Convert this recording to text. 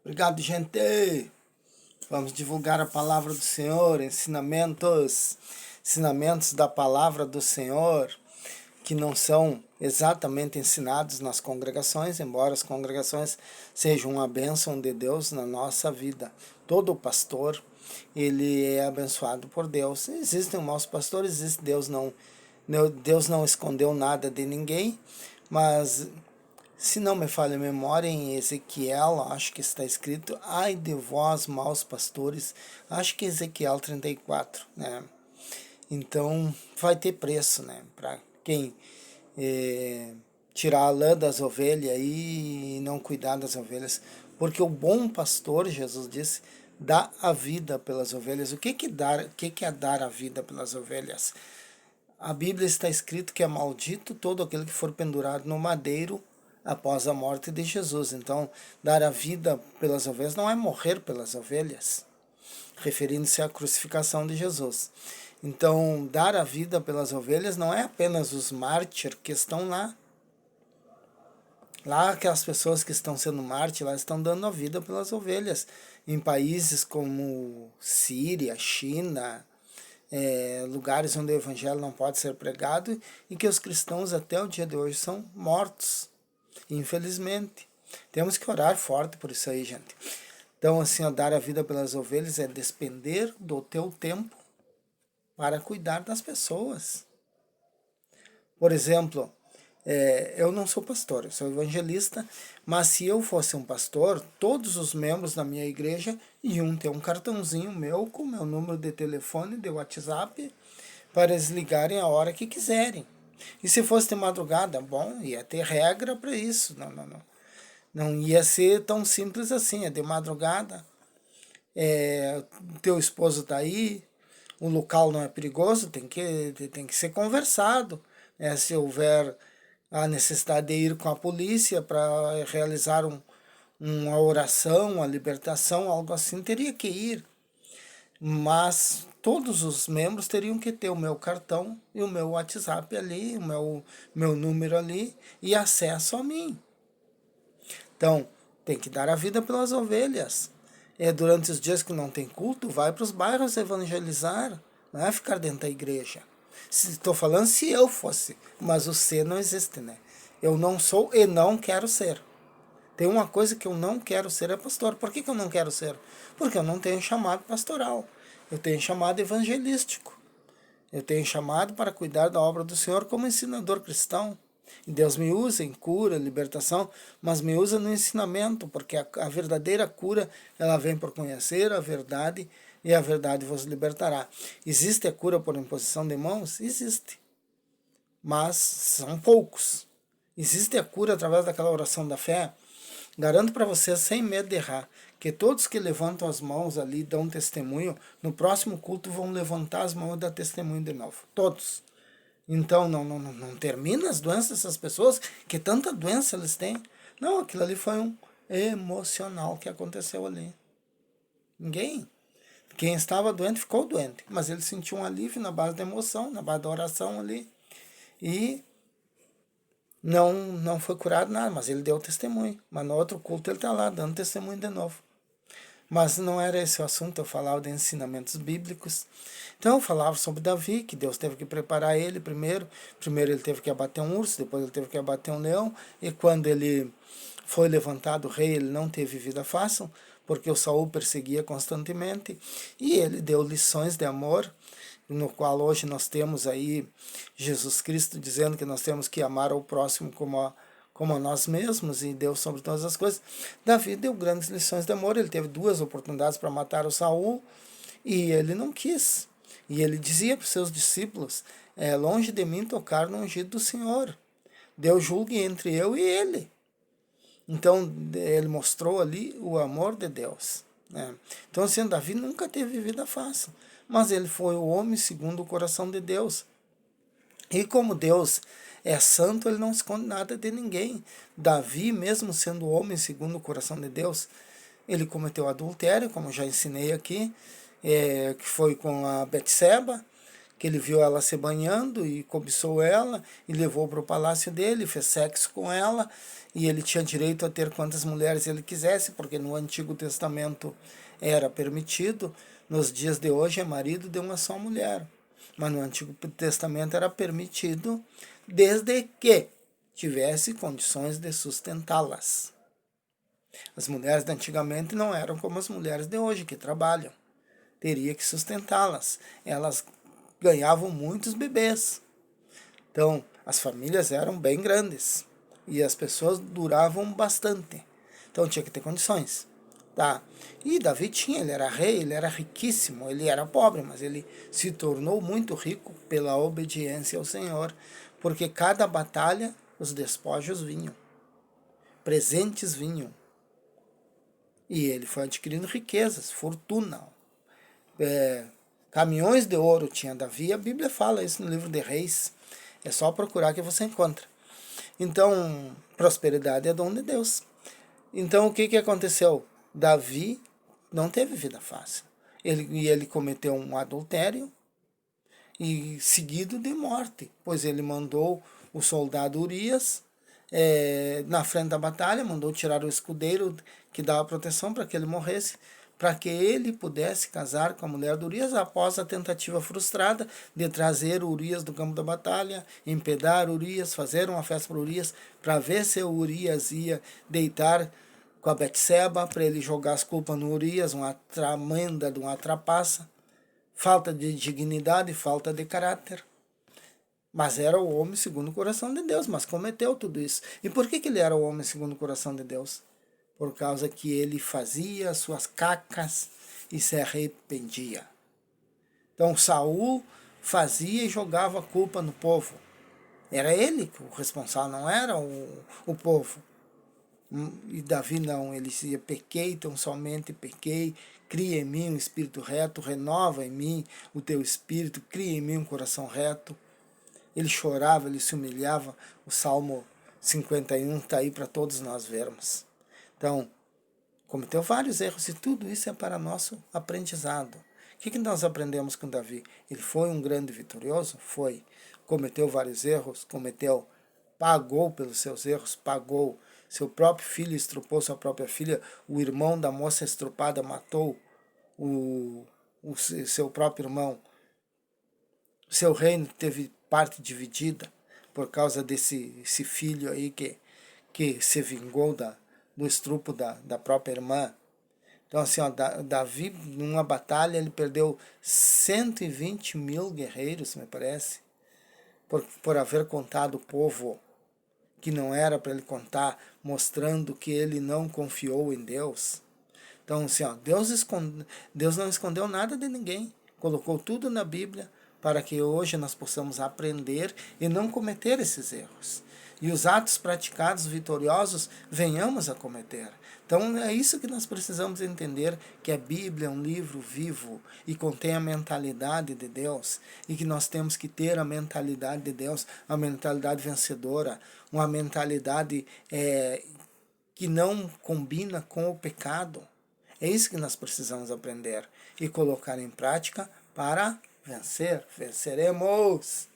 Obrigado, gente. Vamos divulgar a palavra do Senhor, ensinamentos da palavra do Senhor, que não são exatamente ensinados nas congregações, embora as congregações sejam uma bênção de Deus na nossa vida. Todo pastor, ele é abençoado por Deus. Existem maus pastores, existe Deus não escondeu nada de ninguém, mas se não me falha a memória, em Ezequiel, acho que está escrito: ai de vós, maus pastores. Acho que é Ezequiel 34, né? Então, vai ter preço, né? Para quem tirar a lã das ovelhas e não cuidar das ovelhas. Porque o bom pastor, Jesus disse, dá a vida pelas ovelhas. O que é dar a vida pelas ovelhas? A Bíblia está escrito que é maldito todo aquele que for pendurado no madeiro após a morte de Jesus. Então, dar a vida pelas ovelhas não é morrer pelas ovelhas, referindo-se à crucificação de Jesus. Então, dar a vida pelas ovelhas não é apenas os mártires que estão lá. Lá, aquelas pessoas que estão sendo mártires, lá estão dando a vida pelas ovelhas. Em países como Síria, China, lugares onde o evangelho não pode ser pregado e que os cristãos até o dia de hoje são mortos, infelizmente. Temos que orar forte por isso aí, gente. Então, assim, dar a vida pelas ovelhas é despender do teu tempo para cuidar das pessoas. Por exemplo, eu não sou pastor, eu sou evangelista, mas se eu fosse um pastor, todos os membros da minha igreja iam ter um cartãozinho meu com meu número de telefone, de WhatsApp, para eles ligarem a hora que quiserem. E se fosse de madrugada, bom, ia ter regra para isso. Não ia ser tão simples assim, é de madrugada. Teu esposo está aí, o local não é perigoso, tem que ser conversado. Se houver a necessidade de ir com a polícia para realizar uma oração, uma libertação, algo assim, teria que ir. Mas todos os membros teriam que ter o meu cartão e o meu WhatsApp ali, o meu número ali e acesso a mim. Então, tem que dar a vida pelas ovelhas. Durante os dias que não tem culto, vai para os bairros evangelizar, não é ficar dentro da igreja. Estou falando se eu fosse, mas o ser não existe, né? Eu não sou e não quero ser. Tem uma coisa que eu não quero ser, é pastor. Por que eu não quero ser? Porque eu não tenho chamado pastoral. Eu tenho chamado evangelístico. Eu tenho chamado para cuidar da obra do Senhor como ensinador cristão. E Deus me usa em cura, libertação, mas me usa no ensinamento, porque a verdadeira cura, ela vem por conhecer a verdade, e a verdade vos libertará. Existe a cura por imposição de mãos? Existe. Mas são poucos. Existe a cura através daquela oração da fé? Garanto para vocês, sem medo de errar, que todos que levantam as mãos ali, dão testemunho, no próximo culto vão levantar as mãos e dar testemunho de novo. Todos. Então, não termina as doenças dessas pessoas, que tanta doença eles têm. Não, aquilo ali foi um emocional que aconteceu ali. Ninguém. Quem estava doente ficou doente, mas ele sentiu um alívio na base da emoção, na base da oração ali. E não foi curado nada, mas ele deu testemunho. Mas no outro culto ele está lá, dando testemunho de novo. Mas não era esse o assunto, eu falava de ensinamentos bíblicos. Então eu falava sobre Davi, que Deus teve que preparar ele primeiro. Primeiro ele teve que abater um urso, depois ele teve que abater um leão. E quando ele foi levantado rei, ele não teve vida fácil, porque o Saul perseguia constantemente. E ele deu lições de amor, no qual hoje nós temos aí Jesus Cristo dizendo que nós temos que amar ao próximo como a nós mesmos, e Deus sobre todas as coisas. Davi deu grandes lições de amor. Ele teve 2 oportunidades para matar o Saul e ele não quis. E ele dizia para os seus discípulos: longe de mim tocar no ungido do Senhor. Deus julgue entre eu e ele. Então ele mostrou ali o amor de Deus, né? Então, assim, Davi nunca teve vida fácil, mas ele foi o homem segundo o coração de Deus. E como Deus é santo, ele não esconde nada de ninguém. Davi, mesmo sendo homem segundo o coração de Deus, ele cometeu adultério, como já ensinei aqui, que foi com a Betseba, que ele viu ela se banhando e cobiçou ela e levou para o palácio dele, fez sexo com ela, e ele tinha direito a ter quantas mulheres ele quisesse, porque no Antigo Testamento era permitido. Nos dias de hoje é marido de uma só mulher, mas no Antigo Testamento era permitido, desde que tivesse condições de sustentá-las. As mulheres de antigamente não eram como as mulheres de hoje, que trabalham. Teria que sustentá-las. Elas ganhavam muitos bebês. Então, as famílias eram bem grandes e as pessoas duravam bastante. Então, tinha que ter condições. Tá? E Davi tinha, ele era rei, ele era riquíssimo, ele era pobre, mas ele se tornou muito rico pela obediência ao Senhor, porque cada batalha os despojos vinham, presentes vinham. E ele foi adquirindo riquezas, fortuna. Caminhões de ouro tinha Davi, a Bíblia fala isso no livro de Reis. É só procurar que você encontra. Então, prosperidade é dom de Deus. Então, o que aconteceu? Davi não teve vida fácil. Ele cometeu um adultério e seguido de morte, pois ele mandou o soldado Urias na frente da batalha, mandou tirar o escudeiro que dava proteção para que ele morresse, para que ele pudesse casar com a mulher de Urias após a tentativa frustrada de trazer Urias do campo da batalha, empedar Urias, fazer uma festa para Urias, para ver se o Urias ia deitar com a Betseba, para ele jogar as culpas no Urias, uma tramenda de uma trapaça, falta de dignidade, falta de caráter. Mas era o homem segundo o coração de Deus, mas cometeu tudo isso. E por que ele era o homem segundo o coração de Deus? Por causa que ele fazia suas cacas e se arrependia. Então Saul fazia e jogava a culpa no povo. Era ele o responsável, não era o povo. E Davi não, ele dizia: pequei, tão somente pequei, cria em mim um espírito reto, renova em mim o teu espírito, cria em mim um coração reto. Ele chorava, ele se humilhava. O Salmo 51 está aí para todos nós vermos. Então, cometeu vários erros e tudo isso é para nosso aprendizado. O que nós aprendemos com Davi? Ele foi um grande vitorioso? Foi. Cometeu vários erros? Cometeu. Pagou pelos seus erros? Pagou. Seu próprio filho estrupou sua própria filha. O irmão da moça estrupada matou o seu próprio irmão. Seu reino teve parte dividida por causa desse filho aí que se vingou do estrupo da própria irmã. Então, assim, ó, Davi, numa batalha, ele perdeu 120 mil guerreiros, me parece, por haver contado o povo que não era para ele contar, mostrando que ele não confiou em Deus. Então, assim, ó, Deus não escondeu nada de ninguém, colocou tudo na Bíblia para que hoje nós possamos aprender e não cometer esses erros. E os atos praticados vitoriosos venhamos a cometer. Então é isso que nós precisamos entender, que a Bíblia é um livro vivo e contém a mentalidade de Deus, e que nós temos que ter a mentalidade de Deus, a mentalidade vencedora, uma mentalidade que não combina com o pecado. É isso que nós precisamos aprender e colocar em prática para vencer. Venceremos!